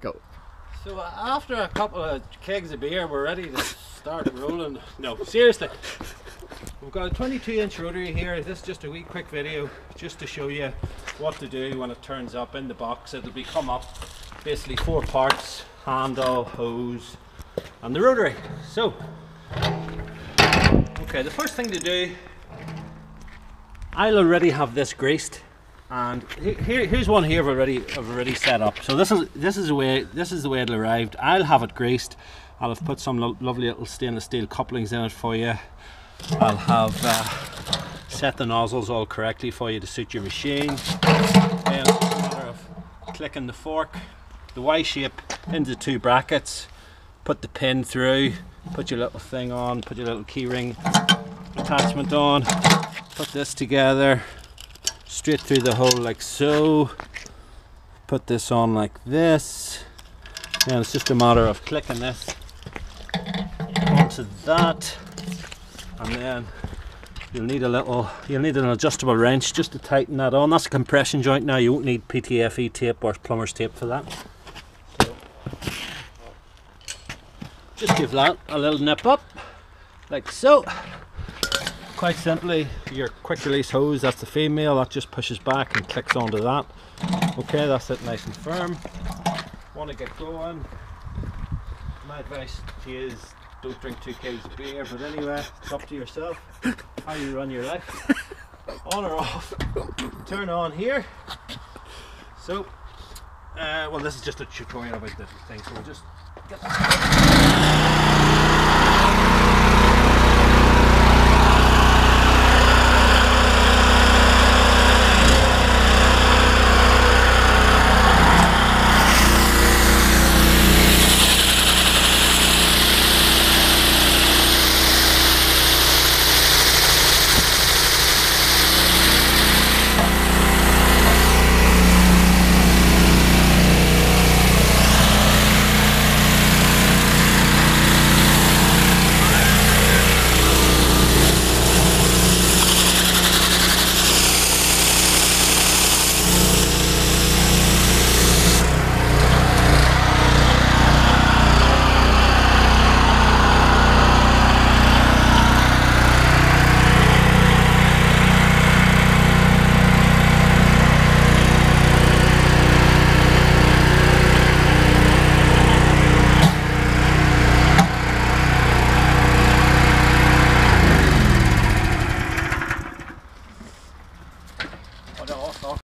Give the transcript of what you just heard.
Go. So after a couple of kegs of beer, we're ready to start rolling. No, seriously. We've got a 22-inch rotary here. This is just a wee quick video just to show you what to do when it turns up in the box. It'll be come up basically 4 parts: handle, hose and the rotary. So, okay, the first thing to do, I'll already have this greased, and here's one here I've already set up. So this is the way it arrived. I'll have it greased. I'll have put some lovely little stainless steel couplings in it for you. I'll have set the nozzles all correctly for you to suit your machine. Then it's a matter of clicking the fork, the Y shape, into 2 brackets, put the pin through, put your little thing on, put your little key ring attachment on, put this together straight through the hole like so, put this on like this, and it's just a matter of clicking this onto that. And then you'll need an adjustable wrench just to tighten that on. That's a compression joint now. You won't need PTFE tape or plumber's tape for that. So just give that a little nip up, like so. Quite simply, your quick release hose, that's the female, that just pushes back and clicks onto that. Okay, that's it, nice and firm. Want to get going? My advice to you is don't drink 2 kegs of beer, but anyway, it's up to yourself how you run your life. On or off, turn on here. So, well, this is just a tutorial about the thing, so we'll just get